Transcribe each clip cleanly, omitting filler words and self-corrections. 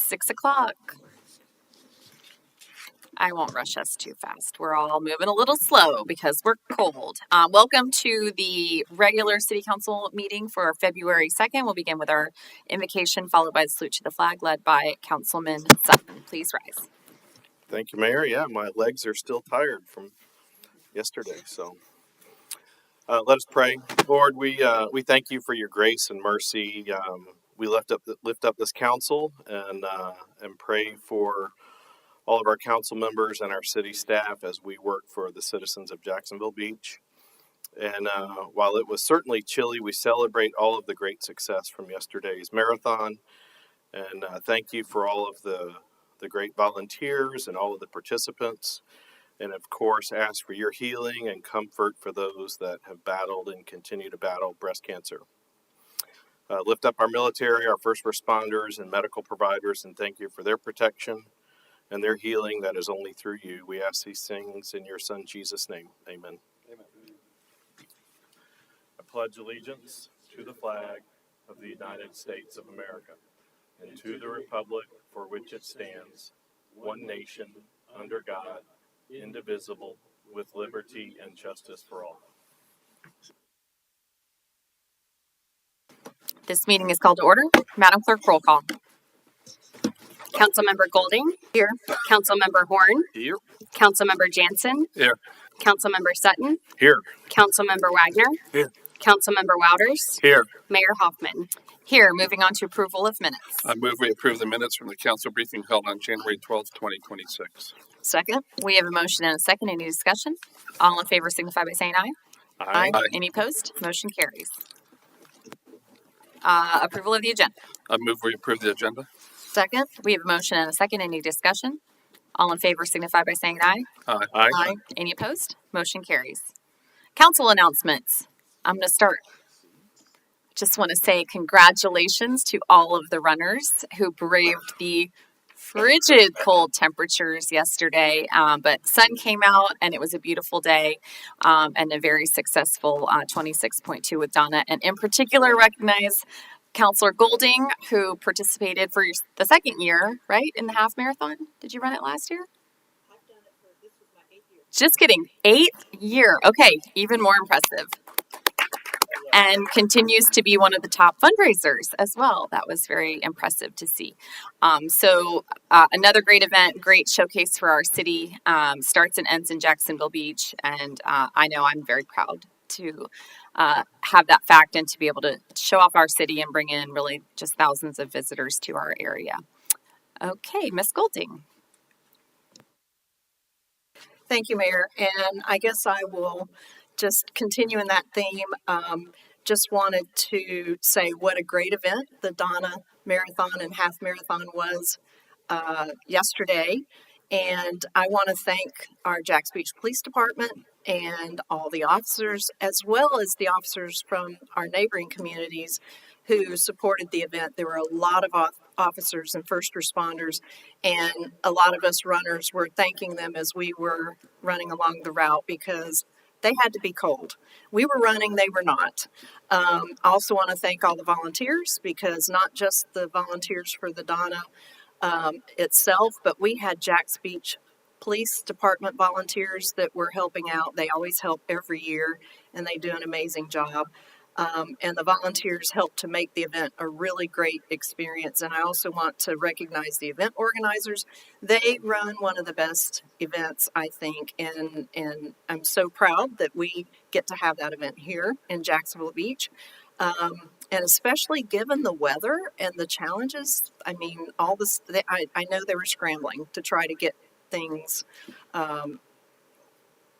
6 o'clock. I won't rush us too fast. We're all moving a little slow because we're cold. Welcome to the regular City Council meeting for February 2nd. We'll begin with our invocation followed by the salute to the flag led by Councilman Sutton. Please rise. Thank you, Mayor. Yeah, my legs are still tired from yesterday, so let us pray. Lord, we thank you for your grace and mercy. We lift up this council and pray for all of our council members and our city staff as we work for the citizens of Jacksonville Beach. And while it was certainly chilly, we celebrate all of the great success from yesterday's marathon. And thank you for all of the great volunteers and all of the participants. And of course, ask for your healing and comfort for those that have battled and continue to battle breast cancer. Lift up our military, our first responders, and medical providers, and thank you for their protection and their healing that is only through you. We ask these things in your Son, Jesus' name. Amen. Amen. I pledge allegiance to the flag of the United States of America and to the republic for which it stands, one nation, under God, indivisible, with liberty and justice for all. This meeting is called to order. Madam Clerk, roll call. Councilmember Golding. Here. Councilmember Horn. Here. Councilmember Jansen. Here. Councilmember Sutton. Here. Councilmember Wagner. Here. Councilmember Wouters. Here. Mayor Hoffman. Here. Moving on to approval of minutes. I move we approve the minutes from the council briefing held on January 12th, 2026. Second. We have a motion and a second. Any discussion? All in favor signify by saying aye. Aye. Any opposed? Motion carries. Approval of the agenda. I move we approve the agenda. Second. We have a motion and a second. Any discussion? All in favor signify by saying aye. Aye. Any opposed? Motion carries. Council announcements. I'm going to start. Just want to say congratulations to all of the runners who braved the frigid cold temperatures yesterday, but sun came out and it was a beautiful day and a very successful 26.2 with Donna, and in particular recognize Counselor Golding, who participated for the second year, right, in the half marathon. Did you run it last year? I've done it this was my 8th year. Just kidding. 8th year. Okay, even more impressive. And continues to be one of the top fundraisers as well. That was very impressive to see. Another great event, great showcase for our city. Starts and ends in Jacksonville Beach. And I know I'm very proud to have that fact and to be able to show off our city and bring in really just thousands of visitors to our area. Okay, Ms. Golding. Thank you, Mayor. And I guess I will just continue in that theme. Just wanted to say what a great event the Donna Marathon and Half Marathon was yesterday. And I want to thank our Jacks Beach Police Department and all the officers, as well as the officers from our neighboring communities who supported the event. There were a lot of officers and first responders, and a lot of us runners were thanking them as we were running along the route because they had to be cold. We were running, they were not. I also want to thank all the volunteers, because not just the volunteers for the Donna itself, but we had Jacks Beach Police Department volunteers that were helping out. They always help every year, and they do an amazing job. And the volunteers helped to make the event a really great experience. And I also want to recognize the event organizers. They run one of the best events, I think, and I'm so proud that we get to have that event here in Jacksonville Beach. And especially given the weather and the challenges, I mean, all this, I know they were scrambling to try to get things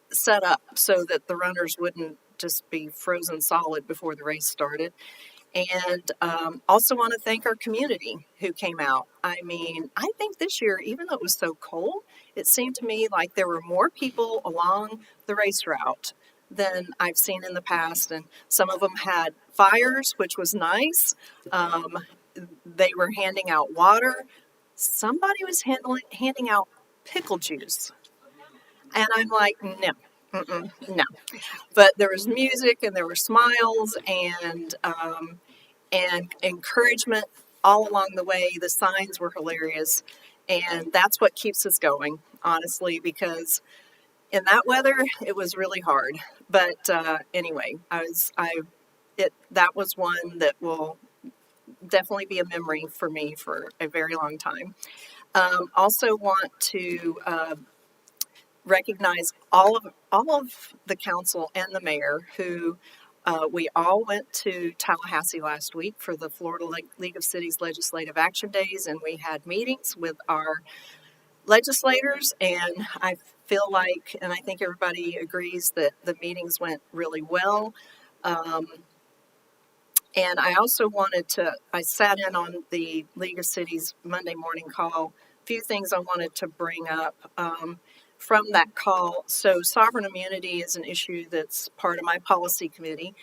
set up so that the runners wouldn't just be frozen solid before the race started. And also want to thank our community who came out. I mean, I think this year, even though it was so cold, it seemed to me like there were more people along the race route than I've seen in the past. And some of them had fires, which was nice. They were handing out water. Somebody was handing out pickle juice. And I'm like, no. No, but there was music and there were smiles and encouragement all along the way, the signs were hilarious. And that's what keeps us going, honestly, because in that weather, it was really hard. But anyway, that was one that will definitely be a memory for me for a very long time. Also want to recognize all of the council and the mayor who we all went to Tallahassee last week for the Florida League of Cities Legislative Action Days, and we had meetings with our legislators, and I feel like, and I think everybody agrees that the meetings went really well. And I also I sat in on the League of Cities Monday morning call. A few things I wanted to bring up from that call. So sovereign immunity is an issue that's part of my policy committee.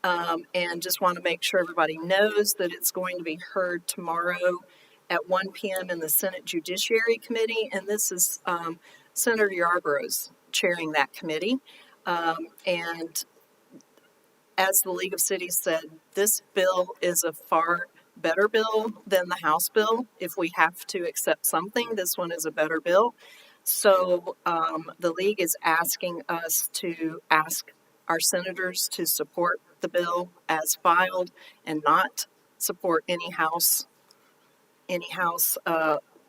And just want to make sure everybody knows that it's going to be heard tomorrow at 1 p.m. in the Senate Judiciary Committee. And this is Senator Yarborough's chairing that committee. And as the League of Cities said, this bill is a far better bill than the House bill. If we have to accept something, this one is a better bill. So the League is asking us to ask our senators to support the bill as filed and not support any House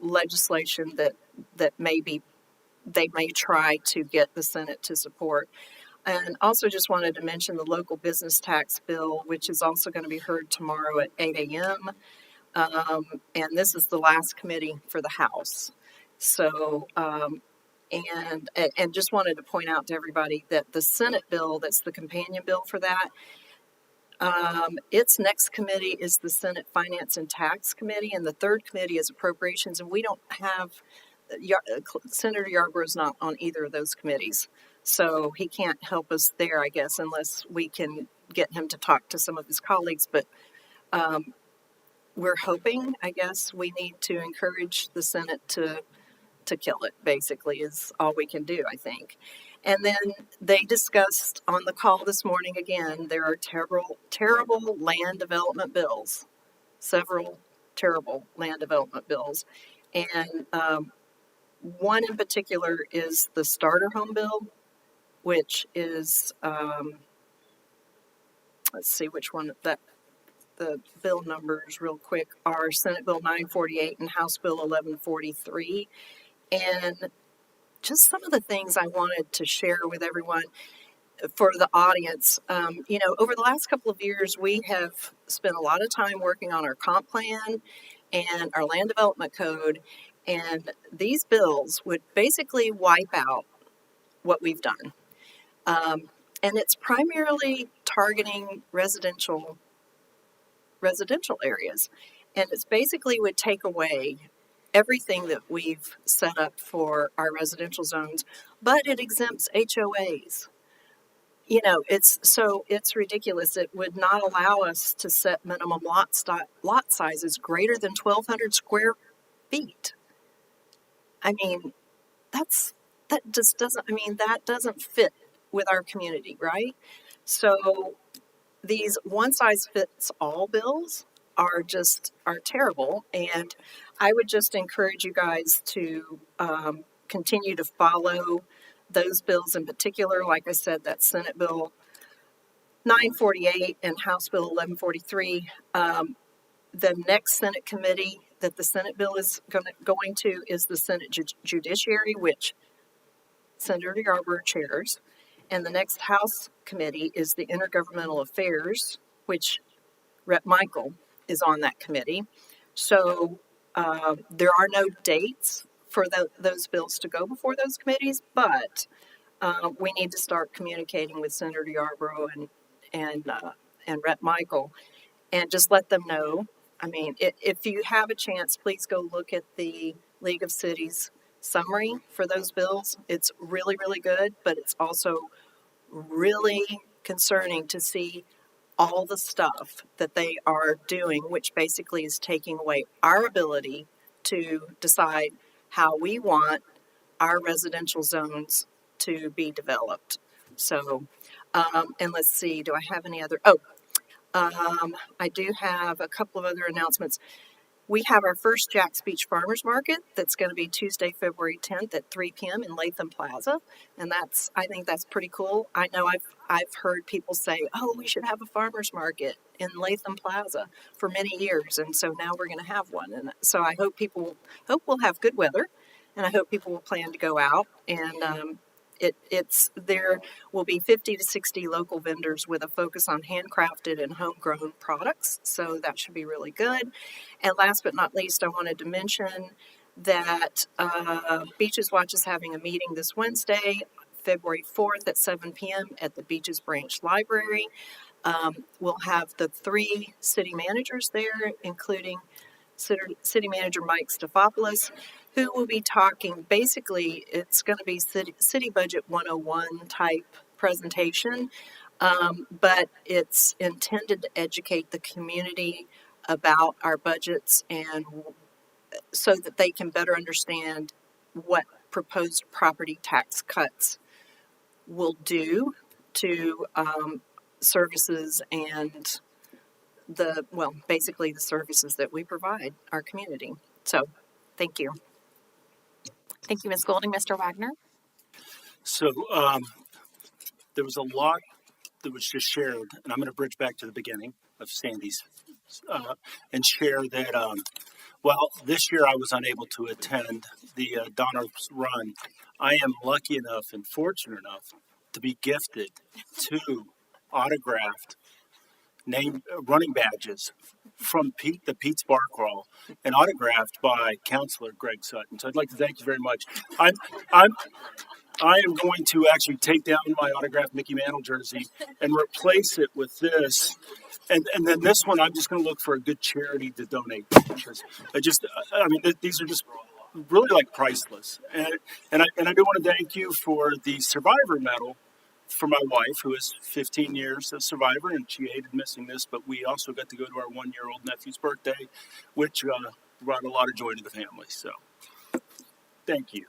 legislation that they may try to get the Senate to support. And also just wanted to mention the local business tax bill, which is also going to be heard tomorrow at 8 a.m. And this is the last committee for the House. So, and just wanted to point out to everybody that the Senate bill, that's the companion bill for that, its next committee is the Senate Finance and Tax Committee, and the third committee is Appropriations, and we don't have, Senator Yarborough is not on either of those committees. So he can't help us there, I guess, unless we can get him to talk to some of his colleagues. But we're hoping, I guess, we need to encourage the Senate to kill it, basically, is all we can do, I think. And then they discussed on the call this morning, again, there are terrible land development bills, several terrible land development bills. And one in particular is the starter home bill, which is, let's see which one the bill numbers real quick are Senate Bill 948 and House Bill 1143. And just some of the things I wanted to share with everyone for the audience. Over the last couple of years, we have spent a lot of time working on our comp plan and our land development code. And these bills would basically wipe out what we've done. And it's primarily targeting residential areas. And it's basically would take away everything that we've set up for our residential zones, but it exempts HOAs. It's ridiculous. It would not allow us to set minimum lot sizes greater than 1,200 square feet. I mean, that doesn't fit with our community, right? So these one size fits all bills are terrible. And I would just encourage you guys to continue to follow those bills in particular. Like I said, that Senate Bill 948 and House Bill 1143. The next Senate committee that the Senate bill is going to is the Senate Judiciary, which Senator Yarborough chairs. And the next House committee is the Intergovernmental Affairs, which Rep. Michael is on that committee. So there are no dates for those bills to go before those committees, but we need to start communicating with Senator Yarborough and Rep. Michael and just let them know. I mean, if you have a chance, please go look at the League of Cities summary for those bills. It's really, really good, but it's also really concerning to see all the stuff that they are doing, which basically is taking away our ability to decide how we want our residential zones to be developed. So, and let's see, do I have any other? I do have a couple of other announcements. We have our first Jack's Beach Farmers Market that's going to be Tuesday, February 10th at 3 p.m. in Latham Plaza, and I think that's pretty cool. I know I've heard people say, "Oh, we should have a farmers market in Latham Plaza" for many years, and so now we're going to have one. And so I hope we'll have good weather, and I hope people will plan to go out and. There will be 50 to 60 local vendors with a focus on handcrafted and homegrown products, so that should be really good. And last but not least, I wanted to mention that Beaches Watch is having a meeting this Wednesday, February 4th at 7 p.m. at the Beaches Branch Library. We'll have the 3 city managers there, including City Manager Mike Stefopoulos, who will be talking. Basically, it's going to be City Budget 101 type presentation, but it's intended to educate the community about our budgets and so that they can better understand what proposed property tax cuts will do to services and basically the services that we provide our community. So, thank you. Thank you, Ms. Golding. Mr. Wagner? So there was a lot that was just shared, and I'm going to bridge back to the beginning of Sandy's and share that, this year I was unable to attend the Donna's Run. I am lucky enough and fortunate enough to be gifted 2 autographed running badges from the Pete's Bar Crawl and autographed by Councilor Greg Sutton. So I'd like to thank you very much. I am going to actually take down my autographed Mickey Mantle jersey and replace it with this. And then this one, I'm just going to look for a good charity to donate because these are just really like priceless. And I do want to thank you for the Survivor Medal for my wife, who is 15 years a survivor, and she hated missing this, but we also got to go to our 1-year-old nephew's birthday, which brought a lot of joy to the family. So, thank you.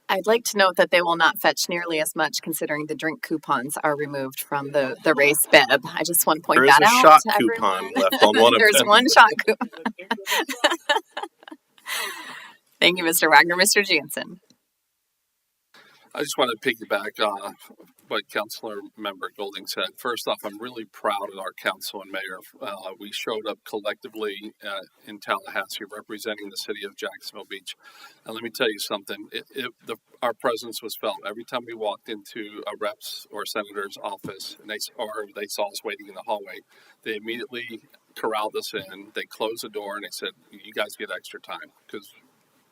I'd like to note that they will not fetch nearly as much considering the drink coupons are removed from the race bib. I just want to point There is that a out shot to coupon everyone. left on one of There's them. one shot coupon. Thank you, Mr. Wagner. Mr. Jansen? I just want to piggyback on what Councilor Member Golding said. First off, I'm really proud of our council and mayor. We showed up collectively in Tallahassee representing the city of Jacksonville Beach. And let me tell you something, our presence was felt. Every time we walked into a rep's or senator's office and they saw us waiting in the hallway, they immediately corralled us in. They closed the door and they said, "You guys get extra time because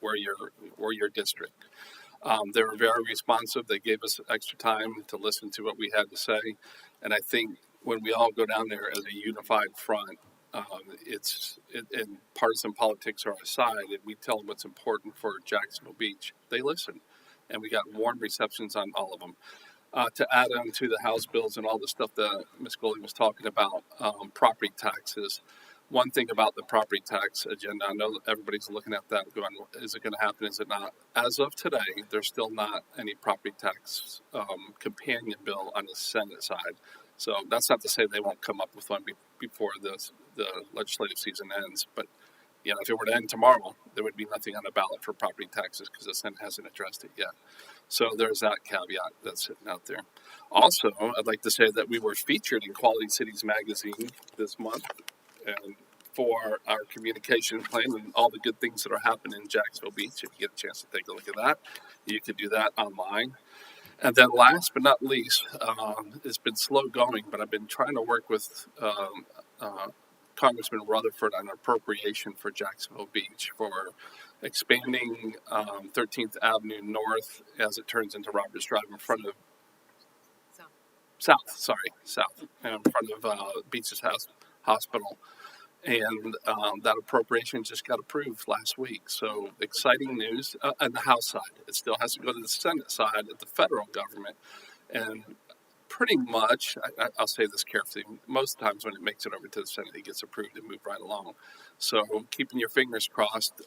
we're your district." They were very responsive. They gave us extra time to listen to what we had to say. And I think when we all go down there as a unified front, and partisan politics are aside, and we tell them what's important for Jacksonville Beach, they listen. And we got warm receptions on all of them. To add on to the House bills and all the stuff that Ms. Golding was talking about, property taxes. One thing about the property tax agenda, I know that everybody's looking at that going, is it going to happen, is it not? As of today, there's still not any property tax companion bill on the Senate side. So that's not to say they won't come up with one before the legislative season ends. But if it were to end tomorrow, there would be nothing on the ballot for property taxes because the Senate hasn't addressed it yet. So there's that caveat that's sitting out there. Also, I'd like to say that we were featured in Quality Cities magazine this month. And for our communication plan and all the good things that are happening in Jacksonville Beach. If you get a chance to take a look at that, you can do that online. And then last but not least, it's been slow going, but I've been trying to work with Congressman Rutherford on appropriation for Jacksonville Beach for expanding 13th Avenue North as it turns into Roberts Drive in front of South, in front of Beach's Hospital. And that appropriation just got approved last week. So exciting news on the House side. It still has to go to the Senate side of the federal government. And pretty much, I'll say this carefully, most times when it makes it over to the Senate, it gets approved and moved right along. So keeping your fingers crossed,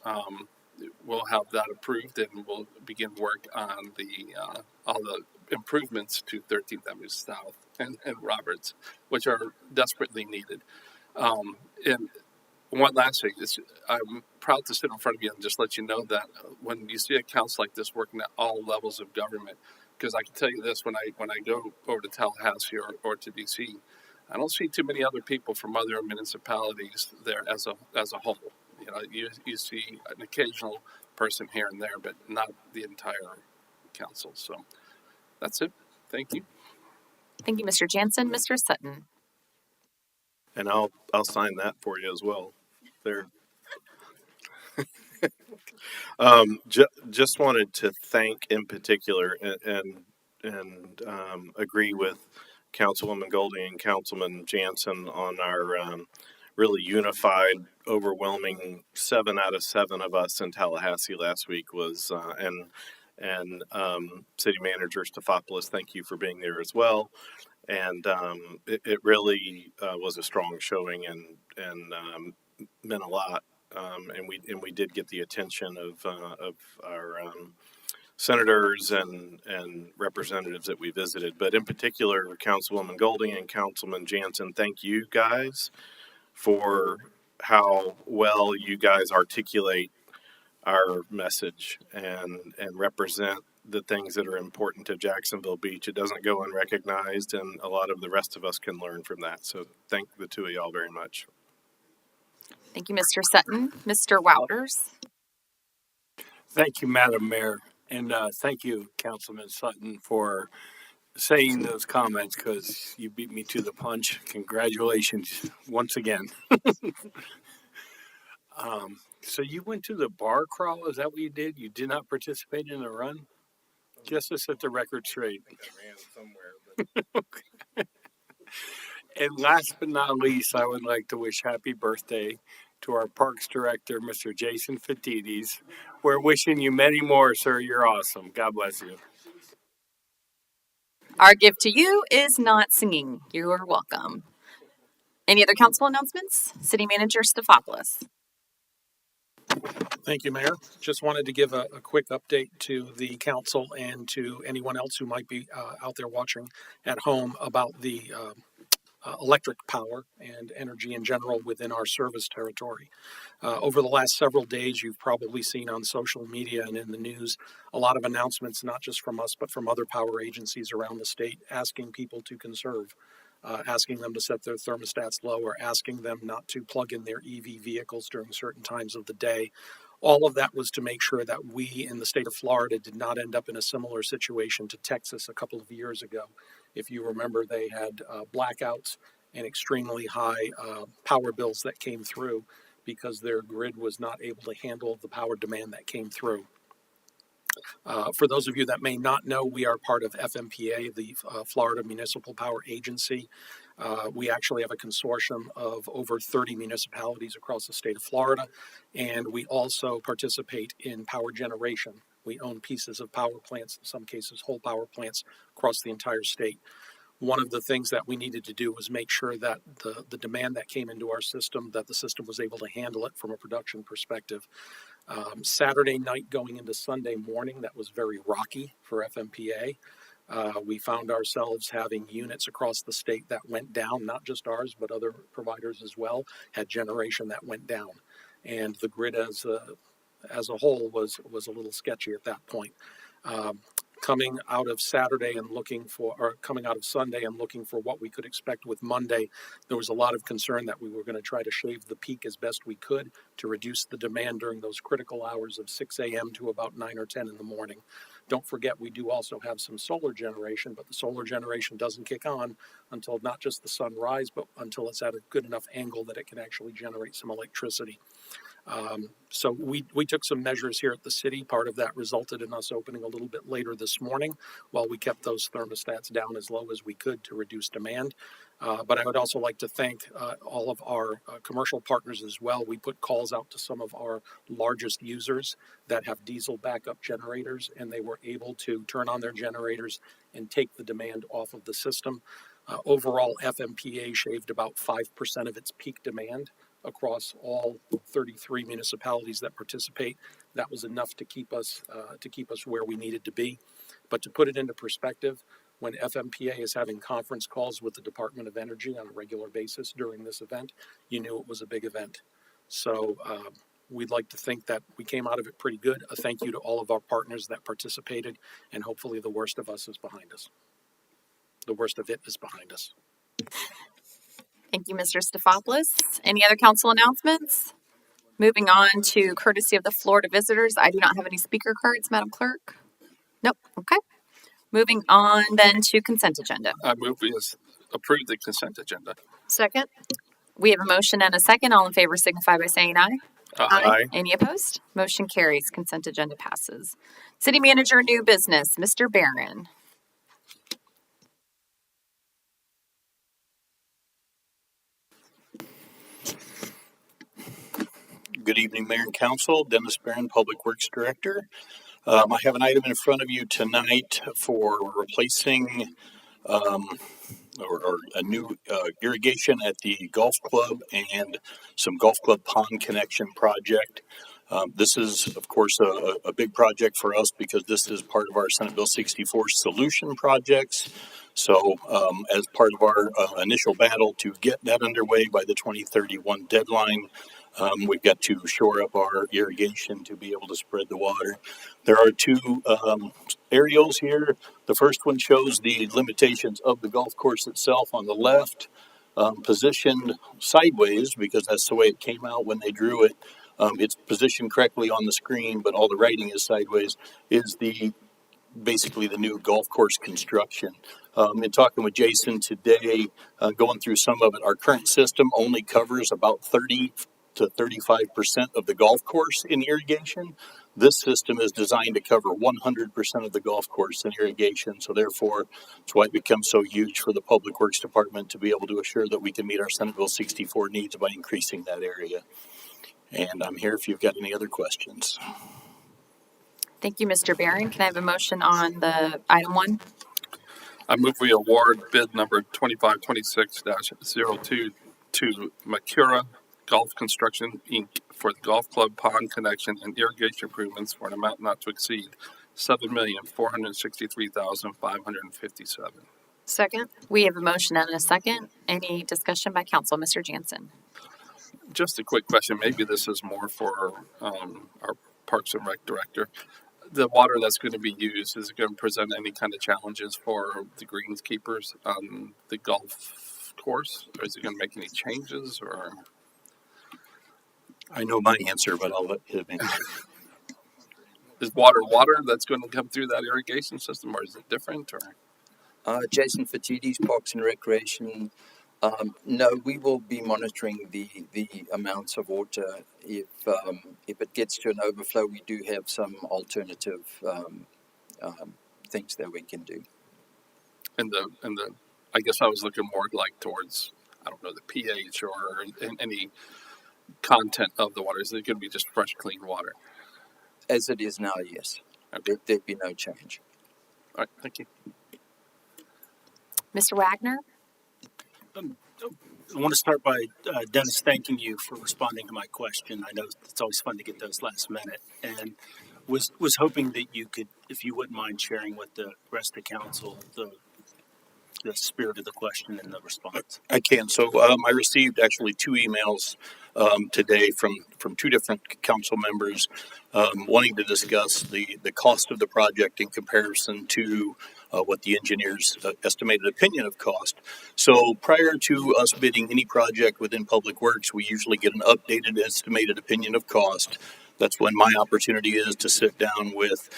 we'll have that approved and we'll begin work on all the improvements to 13th Avenue South and Roberts, which are desperately needed. And one last thing. I'm proud to sit in front of you and just let you know that when you see a council like this working at all levels of government, because I can tell you this, when I go over to Tallahassee or to DC, I don't see too many other people from other municipalities there as a whole. You know, you see an occasional person here and there, but not the entire council. So that's it. Thank you. Thank you, Mr. Jansen. Mr. Sutton. And I'll sign that for you as well. There. Just wanted to thank in particular and agree with Councilwoman Golding and Councilman Jansen on our really unified, overwhelming 7 out of 7 of us in Tallahassee last week was and City Manager Stefopoulos, thank you for being there as well. And it really was a strong showing and meant a lot. And we did get the attention of our senators and representatives that we visited. But in particular, Councilwoman Golding and Councilman Jansen, thank you guys for how well you guys articulate our message and represent the things that are important to Jacksonville Beach. It doesn't go unrecognized, and a lot of the rest of us can learn from that. So thank the two of y'all very much. Thank you, Mr. Sutton. Mr. Wouters. Thank you, Madam Mayor, and thank you, Councilman Sutton, for saying those comments because you beat me to the punch. Congratulations once again. So you went to the bar crawl? Is that what you did? You did not participate in the run? Just to set the record straight. I think I ran somewhere. But... And last but not least, I would like to wish happy birthday to our Parks Director, Mr. Jason Fatides. We're wishing you many more, sir. You're awesome. God bless you. Our gift to you is not singing. You are welcome. Any other council announcements? City Manager Stefopoulos. Thank you, Mayor. Just wanted to give a quick update to the council and to anyone else who might be out there watching at home about the electric power and energy in general within our service territory. Over the last several days, you've probably seen on social media and in the news a lot of announcements, not just from us, but from other power agencies around the state, asking people to conserve, asking them to set their thermostats low, or asking them not to plug in their EV vehicles during certain times of the day. All of that was to make sure that we in the state of Florida did not end up in a similar situation to Texas a couple of years ago. If you remember, they had blackouts and extremely high power bills that came through because their grid was not able to handle the power demand that came through. For those of you that may not know, we are part of FMPA, the Florida Municipal Power Agency. We actually have a consortium of over 30 municipalities across the state of Florida, and we also participate in power generation. We own pieces of power plants, in some cases whole power plants across the entire state. One of the things that we needed to do was make sure that the demand that came into our system, that the system was able to handle it from a production perspective. Saturday night going into Sunday morning, that was very rocky for FMPA. We found ourselves having units across the state that went down, not just ours, but other providers as well, had generation that went down. And the grid as a whole was a little sketchy at that point. Coming out of Sunday and looking for what we could expect with Monday, there was a lot of concern that we were going to try to shave the peak as best we could to reduce the demand during those critical hours of 6 a.m. to about 9 or 10 in the morning. Don't forget, we do also have some solar generation, but the solar generation doesn't kick on until not just the sunrise, but until it's at a good enough angle that it can actually generate some electricity. So we took some measures here at the city. Part of that resulted in us opening a little bit later this morning while we kept those thermostats down as low as we could to reduce demand. But I would also like to thank all of our commercial partners as well. We put calls out to some of our largest users that have diesel backup generators, and they were able to turn on their generators and take the demand off of the system. Overall, FMPA shaved about 5% of its peak demand across all 33 municipalities that participate. That was enough to keep us where we needed to be. But to put it into perspective, when FMPA is having conference calls with the Department of Energy on a regular basis during this event, you knew it was a big event. So we'd like to think that we came out of it pretty good. A thank you to all of our partners that participated, and hopefully the worst of us is behind us. The worst of it is behind us. Thank you, Mr. Stefopoulos. Any other council announcements? Moving on to courtesy of the floor to visitors. I do not have any speaker cards, Madam Clerk. Nope. Okay. Moving on then to consent agenda. I move we approve the consent agenda. Second? We have a motion and a second. All in favor signify by saying aye. Aye. Any opposed? Motion carries. Consent agenda passes. City manager, new business, Mr. Barron. Good evening, Mayor and Council. Dennis Barron, Public Works Director. I have an item in front of you tonight for replacing or a new irrigation at the golf club and some golf club pond connection project. This is, of course, a big project for us because this is part of our Senate Bill 64 solution projects. So as part of our initial battle to get that underway by the 2031 deadline, we've got to shore up our irrigation to be able to spread the water. There are two aerials here. The first one shows the limitations of the golf course itself on the left, positioned sideways because that's the way it came out when they drew it. It's positioned correctly on the screen, but all the writing is sideways, is basically the new golf course construction. In talking with Jason today, going through some of it, our current system only covers about 30 to 35% of the golf course in irrigation. This system is designed to cover 100% of the golf course in irrigation. So therefore, that's why it becomes so huge for the Public Works Department to be able to assure that we can meet our Senate Bill 64 needs by increasing that area. And I'm here if you've got any other questions. Thank you, Mr. Barron. Can I have a motion on the item one? I move we award bid number 2526-02 to Makura Golf Construction, Inc. for the golf club pond connection and irrigation improvements for an amount not to exceed $7,463,557. Second? We have a motion and a second. Any discussion by council? Mr. Jansen. Just a quick question. Maybe this is more for our Parks and Rec director. The water that's going to be used, is it going to present any kind of challenges for the greenskeepers on the golf course? Or is it going to make any changes? Or I know my answer, but I'll let him answer. is water that's going to come through that irrigation system, or is it different? Or Jason Fatidis, Parks and Recreation. No, we will be monitoring the amounts of water. If it gets to an overflow, we do have some alternative things that we can do. and the I guess I was looking more like towards, I don't know, the pH or any content of the water. Is it going to be just fresh, clean water? As it is now, yes. Okay. There'd be no change. All right, thank you. Mr. Wagner? I want to start by Dennis thanking you for responding to my question. I know it's always fun to get those last minute, and was hoping that you could, if you wouldn't mind, sharing with the rest of the council the spirit of the question and the response. I can. So I received actually two emails today from two different council members wanting to discuss the cost of the project in comparison to what the engineers estimated opinion of cost. So prior to us bidding any project within Public Works, we usually get an updated estimated opinion of cost. That's when my opportunity is to sit down with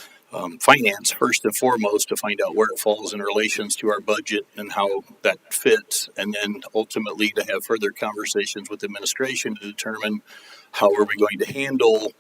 finance first and foremost to find out where it falls in relations to our budget and how that fits, and then ultimately to have further conversations with administration to determine how are we going to handle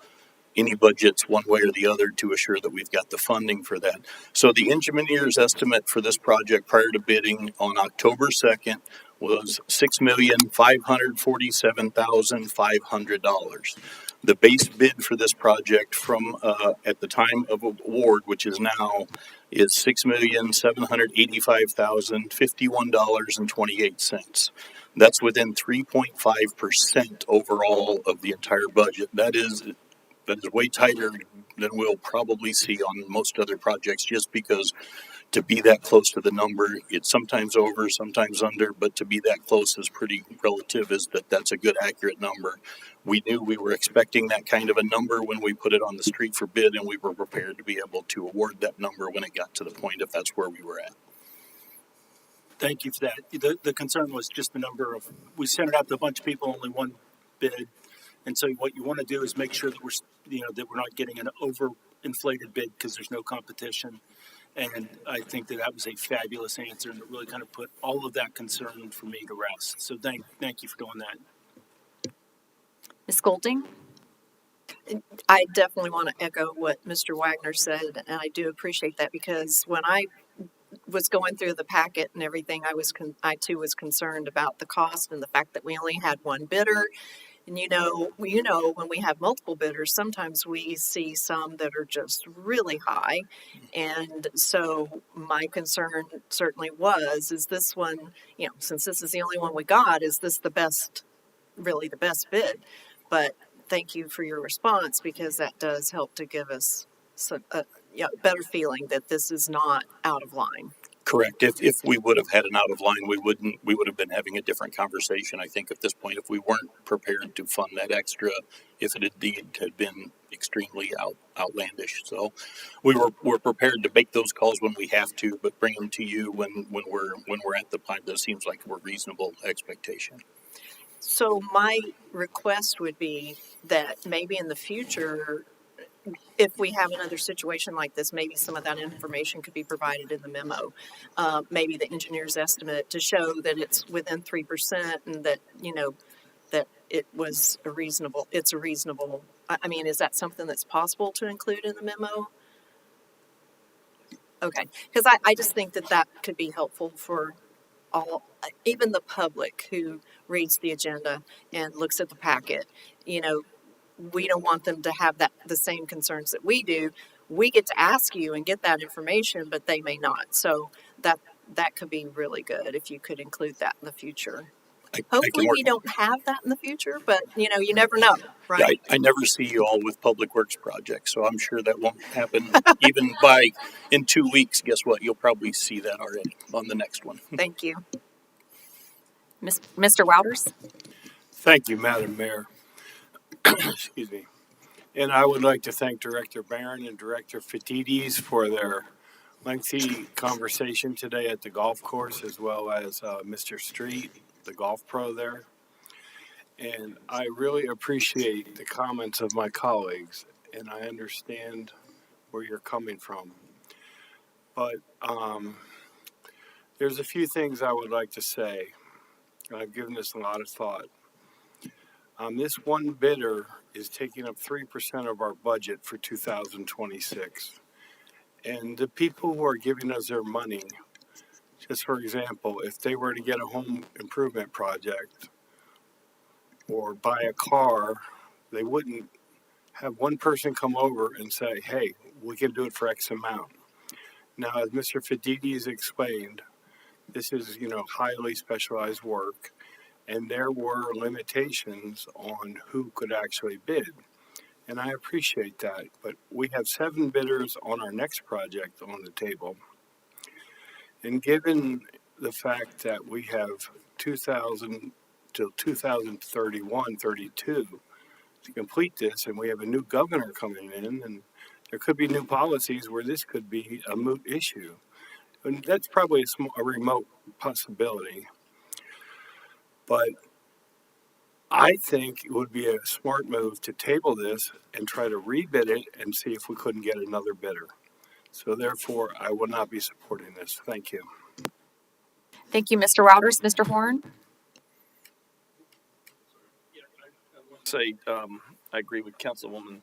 any budgets one way or the other to assure that we've got the funding for that. So the engineer's estimate for this project prior to bidding on October 2nd was $6,547,500. The base bid for this project from at the time of award, which is now, is $6,785,051.28. That's within 3.5% overall of the entire budget. That is is way tighter than we'll probably see on most other projects, just because to be that close to the number, it's sometimes over, sometimes under, but to be that close is pretty relative, is that's a good accurate number. We knew we were expecting that kind of a number when we put it on the street for bid, and we were prepared to be able to award that number when it got to the point, if that's where we were at. Thank you for that. The concern was just the number of, we sent it out to a bunch of people, only one bid. And so what you want to do is make sure that that we're not getting an overinflated bid because there's no competition. And I think that was a fabulous answer, and it really kind of put all of that concern for me to rest. So thank you for doing that. Ms. Golding? I definitely want to echo what Mr. Wagner said, and I do appreciate that, because when I was going through the packet and everything, I too was concerned about the cost and the fact that we only had one bidder. And when we have multiple bidders, sometimes we see some that are just really high. And so my concern certainly is this one, since this is the only one we got, is this really the best bid? But thank you for your response, because that does help to give us a better feeling that this is not out of line. Correct. If we would have had an out of line, we would have been having a different conversation. I think at this point, if we weren't prepared to fund that extra, if it indeed had been extremely outlandish. So we're prepared to make those calls when we have to, but bring them to you when we're at the point that seems like we're reasonable expectation. So my request would be that maybe in the future, if we have another situation like this, maybe some of that information could be provided in the memo. Maybe the engineer's estimate to show that it's within 3% and that, that it's a reasonable, is that something that's possible to include in the memo? Okay, because I just think that could be helpful for all, even the public who reads the agenda and looks at the packet. We don't want them to have the same concerns that we do. We get to ask you and get that information, but they may not. So that could be really good if you could include that in the future. Hopefully we don't have that in the future, but you never know, right? I never see you all with public works projects, so I'm sure that won't happen. Even in 2 weeks, guess what? You'll probably see that already on the next one. Thank you. Mr. Wouters? Thank you, Madam Mayor. Excuse me. And I would like to thank Director Barron and Director Fatides for their lengthy conversation today at the golf course, as well as Mr. Street, the golf pro there. And I really appreciate the comments of my colleagues, and I understand where you're coming from. But there's a few things I would like to say. I've given this a lot of thought. This one bidder is taking up 3% of our budget for 2026. And the people who are giving us their money, just for example, if they were to get a home improvement project or buy a car, they wouldn't have one person come over and say, hey, we can do it for X amount. Now, as Mr. Fatides explained, this is, highly specialized work. And there were limitations on who could actually bid. And I appreciate that. But we have 7 bidders on our next project on the table. And given the fact that we have 2000 till 2031, 32 to complete this, and we have a new governor coming in, and there could be new policies where this could be a moot issue. And that's probably a remote possibility. But I think it would be a smart move to table this and try to rebid it and see if we couldn't get another bidder. So therefore, I will not be supporting this. Thank you. Thank you, Mr. Wouters. Mr. Horn? I agree with Councilwoman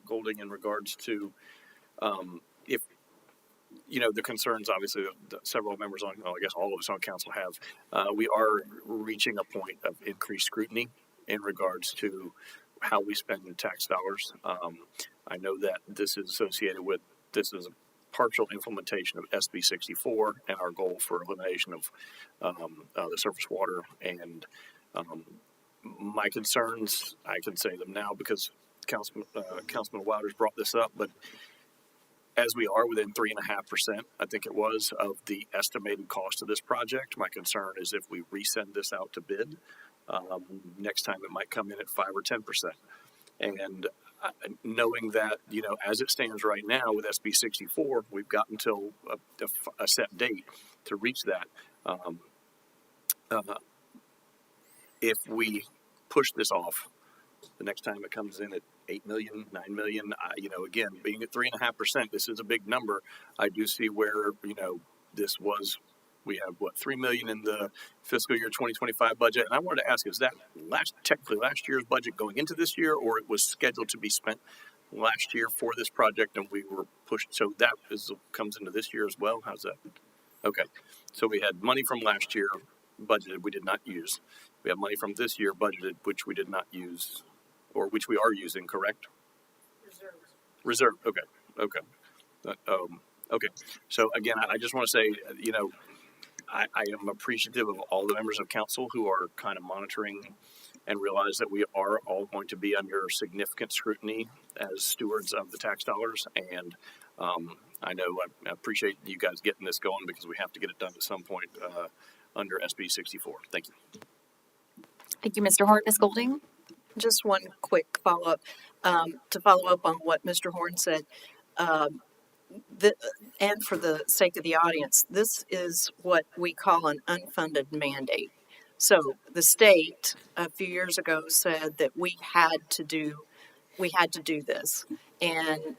Golding in regards to if the concerns obviously that several members I guess all of us on council have. We are reaching a point of increased scrutiny in regards to how we spend tax dollars. I know that this is associated with a partial implementation of SB 64 and our goal for elimination of the surface water. And my concerns, I can say them now because Councilman Wouters brought this up, but as we are within 3.5%, I think it was, of the estimated cost of this project, my concern is if we resend this out to bid, next time it might come in at 5 or 10%. And knowing that, as it stands right now with SB 64, we've got until a set date to reach that. If we push this off, the next time it comes in at 8 million, 9 million, again, being at 3.5%, this is a big number. I do see where, this was, we have 3 million in the fiscal year 2025 budget. And I wanted to ask, is that technically last year's budget going into this year, or it was scheduled to be spent last year for this project and we were pushed? So that comes into this year as well. How's that? Okay. So we had money from last year budgeted, we did not use. We have money from this year budgeted, which we did not use, or which we are using, correct? Reserve. Okay. Okay. So again, I just want to say, I am appreciative of all the members of council who are kind of monitoring and realize that we are all going to be under significant scrutiny as stewards of the tax dollars. And I know I appreciate you guys getting this going because we have to get it done at some point under SB 64. Thank you. Thank you, Mr. Hort. Ms. Golding? Just one quick follow-up, to follow up on what Mr. Horn said. And for the sake of the audience, this is what we call an unfunded mandate. So the state a few years ago said that we had to do this, and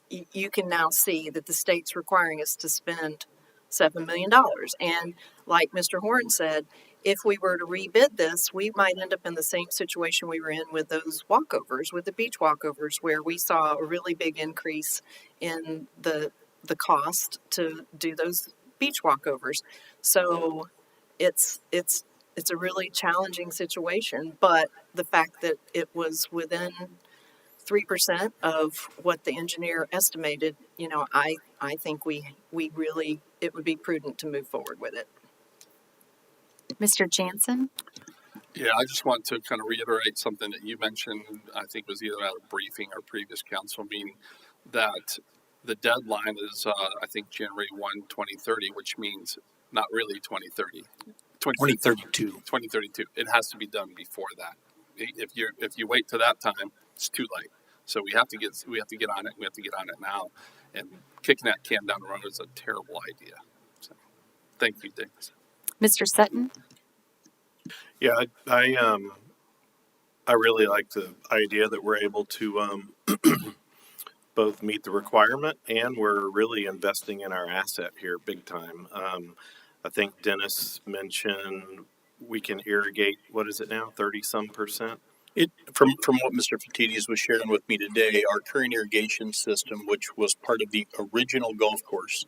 you can now see that the state's requiring us to spend $7 million. And like Mr. Horn said, if we were to rebid this, we might end up in the same situation we were in with those walkovers, with the beach walkovers, where we saw a really big increase in the cost to do those beach walkovers. So it's a really challenging situation, but the fact that it was within 3% of what the engineer estimated, I think we really, it would be prudent to move forward with it. Mr. Jansen? Yeah, I just want to kind of reiterate something that you mentioned, I think was either at a briefing or previous council meeting, that the deadline is, I think, January 1, 2030, which means not really 2030. 2032. 2032. It has to be done before that. If you wait to that time, it's too late. So we have to get on it. We have to get on it now. And kicking that can down the road is a terrible idea. So, thank you, Dave. Mr. Sutton? Yeah, I really like the idea that we're able to both meet the requirement and we're really investing in our asset here big time. I think Dennis mentioned we can irrigate, what is it now, 30-some%? From what Mr. Fatides was sharing with me today, our current irrigation system, which was part of the original golf course,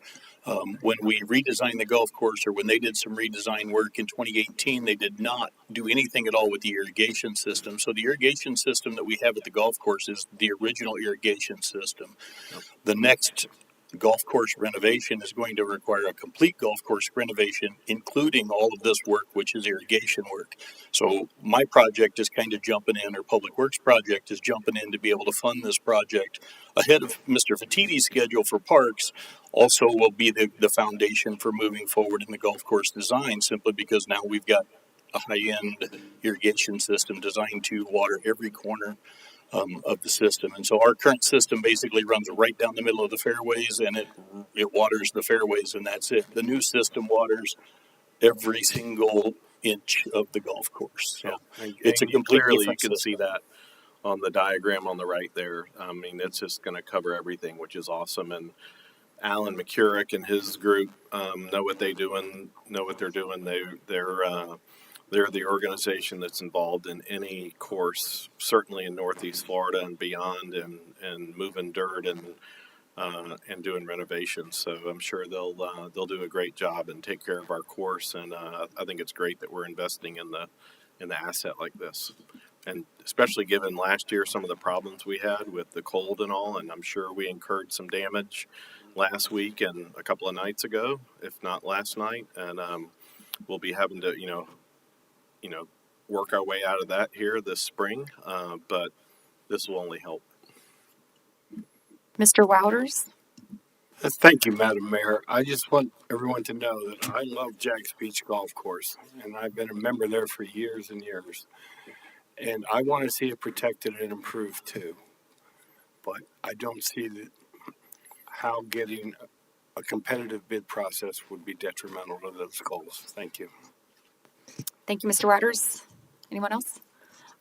when we redesigned the golf course, or when they did some redesign work in 2018, they did not do anything at all with the irrigation system. So the irrigation system that we have at the golf course is the original irrigation system. The next golf course renovation is going to require a complete golf course renovation, including all of this work, which is irrigation work. So my project is kind of jumping in, or Public Works project is jumping in to be able to fund this project ahead of Mr. Fatides' schedule for parks. Also will be the foundation for moving forward in the golf course design, simply because now we've got a high-end irrigation system designed to water every corner of the system. And so our current system basically runs right down the middle of the fairways, and it waters the fairways, and that's it. The new system waters every single inch of the golf course. So it's a completely clearly different you can system. see that on the diagram on the right there. I mean, it's just going to cover everything, which is awesome. And Alan McCurrick and his group know what they're doing. They're the organization that's involved in any course, certainly in Northeast Florida and beyond, and moving dirt and doing renovations. So I'm sure they'll do a great job and take care of our course. And I think it's great that we're investing in the asset like this, and especially given last year some of the problems we had with the cold and all. And I'm sure we incurred some damage last week and a couple of nights ago, if not last night. And we'll be having to work our way out of that here this spring, but this will only help. Mr. Wouters? Thank you, Madam Mayor. I just want everyone to know that I love Jack's Beach Golf Course, and I've been a member there for years and years. And I want to see it protected and improved too. But I don't see how getting a competitive bid process would be detrimental to those goals. Thank you. Thank you, Mr. Wouters. Anyone else?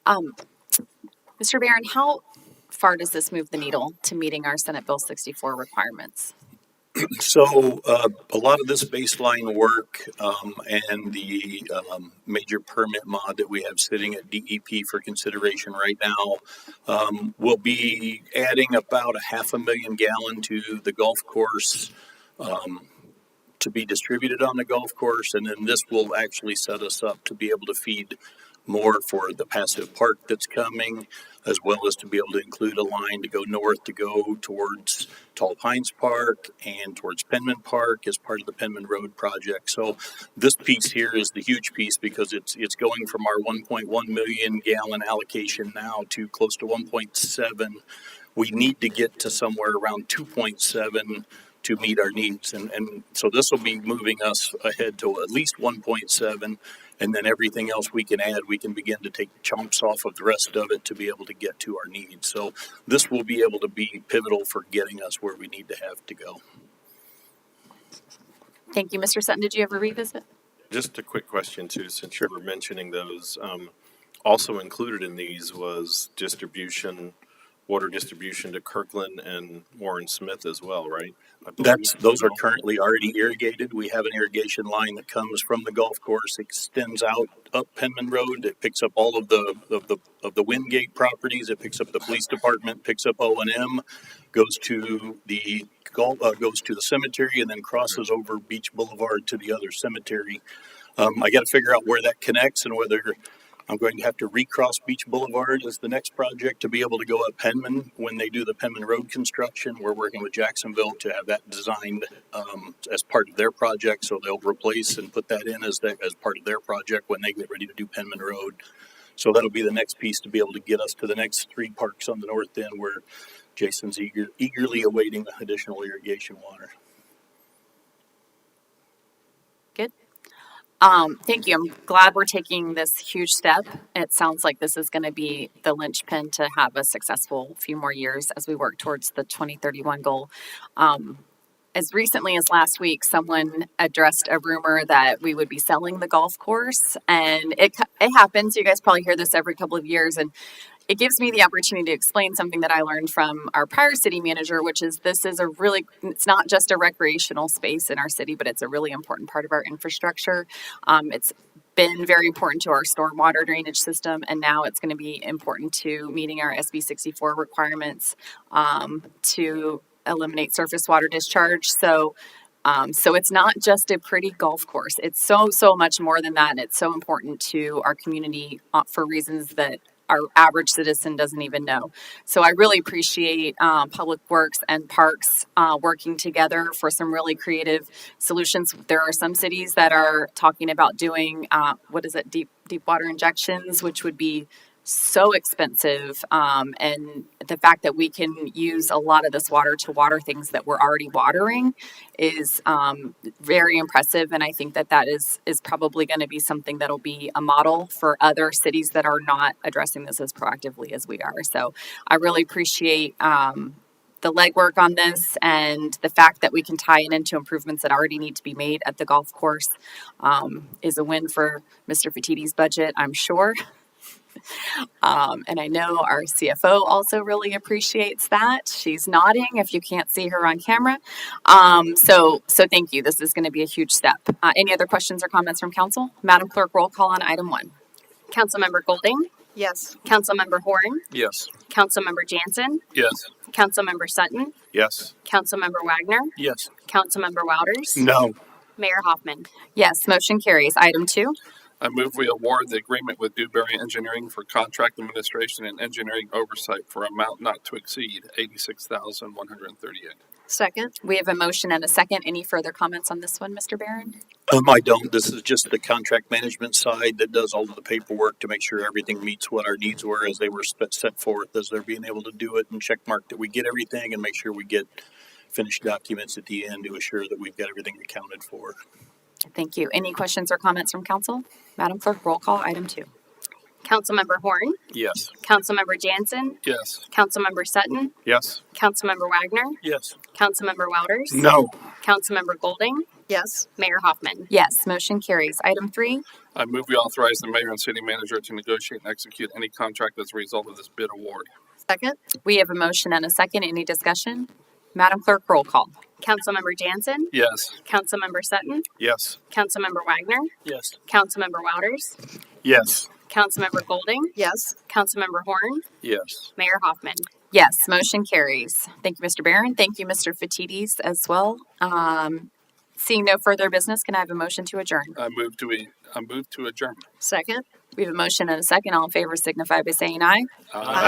Mr. Barron, how far does this move the needle to meeting our Senate Bill 64 requirements? So a lot of this baseline work and the major permit mod that we have sitting at DEP for consideration right now will be adding about 500,000 gallon to the golf course to be distributed on the golf course, and then this will actually set us up to be able to feed more for the passive park that's coming, as well as to be able to include a line to go north to go towards Tall Pines Park and towards Penman Park as part of the Penman Road project. So this piece here is the huge piece because it's going from our 1.1 million gallon allocation now to close to 1.7. We need to get to somewhere around 2.7 to meet our needs. And so this will be moving us ahead to at least 1.7. And then everything else we can add, we can begin to take chunks off of the rest of it to be able to get to our needs. So this will be able to be pivotal for getting us where we need to have to go. Thank you, Mr. Sutton. Did you ever revisit? Just a quick question too, since you were mentioning those. Also included in these was water distribution to Kirkland and Warren Smith as well, right? Those are currently already irrigated. We have an irrigation line that comes from the golf course, extends out up Penman Road. It picks up all of the Wingate properties. It picks up the police department, picks up O&M, goes to the cemetery, and then crosses over Beach Boulevard to the other cemetery. I got to figure out where that connects and whether I'm going to have to recross Beach Boulevard as the next project to be able to go up Penman when they do the Penman Road construction. We're working with Jacksonville to have that designed as part of their project, so they'll replace and put that in as part of their project when they get ready to do Penman Road. So that'll be the next piece to be able to get us to the next 3 parks on the north end where Jason's eagerly awaiting additional irrigation water. Good. Thank you. I'm glad we're taking this huge step. It sounds like this is going to be the linchpin to have a successful few more years as we work towards the 2031 goal. As recently as last week, someone addressed a rumor that we would be selling the golf course, and it happens. You guys probably hear this every couple of years, and it gives me the opportunity to explain something that I learned from our prior city manager, which is it's not just a recreational space in our city, but it's a really important part of our infrastructure. It's been very important to our stormwater drainage system, and now it's going to be important to meeting our SB 64 requirements to eliminate surface water discharge. So it's not just a pretty golf course. It's so much more than that, and it's so important to our community for reasons that our average citizen doesn't even know. So I really appreciate Public Works and Parks working together for some really creative solutions. There are some cities that are talking about doing, deep water injections, which would be so expensive. And the fact that we can use a lot of this water to water things that we're already watering is very impressive. And I think that is probably going to be something that'll be a model for other cities that are not addressing this as proactively as we are. So I really appreciate the legwork on this, and the fact that we can tie it into improvements that already need to be made at the golf course is a win for Mr. Fatidi's budget, I'm sure. And I know our CFO also really appreciates that. She's nodding if you can't see her on camera. So thank you. This is going to be a huge step. Any other questions or comments from council? Madam Clerk, roll call on item 1. Councilmember Golding, Yes. Councilmember Horn, Yes. Councilmember Jansen, Yes. Councilmember Sutton, Yes. Councilmember Wagner, Yes. Councilmember Wouters, No. Mayor Hoffman. Yes, motion carries. Item 2. I move we award the agreement with Dewberry Engineering for contract administration and engineering oversight for amount not to exceed $86,138. Second. We have a motion and a second. Any further comments on this one, Mr. Barron? I don't. This is just the contract management side that does all of the paperwork to make sure everything meets what our needs were as they were set forth, as they're being able to do it and check mark that we get everything and make sure we get finished documents at the end to assure that we've got everything accounted for. Thank you. Any questions or comments from council? Madam Clerk, roll call, item 2. Councilmember Horn, Yes. Councilmember Jansen, Yes. Councilmember Sutton, Yes. Councilmember Wagner, Yes. Councilmember Wouters, No. Councilmember Golding, Yes. Mayor Hoffman. Yes, motion carries. Item 3. I move we authorize the mayor and city manager to negotiate and execute any contract as a result of this bid award. Second. We have a motion and a second. Any discussion? Madam Clerk, roll call. Councilmember Jansen, Yes. Councilmember Sutton, Yes. Councilmember Wagner, Yes. Councilmember Wouters, Yes. Councilmember Golding, Yes. Councilmember Horn, Yes. Mayor Hoffman. Yes, motion carries. Thank you, Mr. Barron. Thank you, Mr. Fatides, as well. Seeing no further business, can I have a motion to adjourn? I move to adjourn. Second. We have a motion and a second. All in favor signify by saying aye. Aye.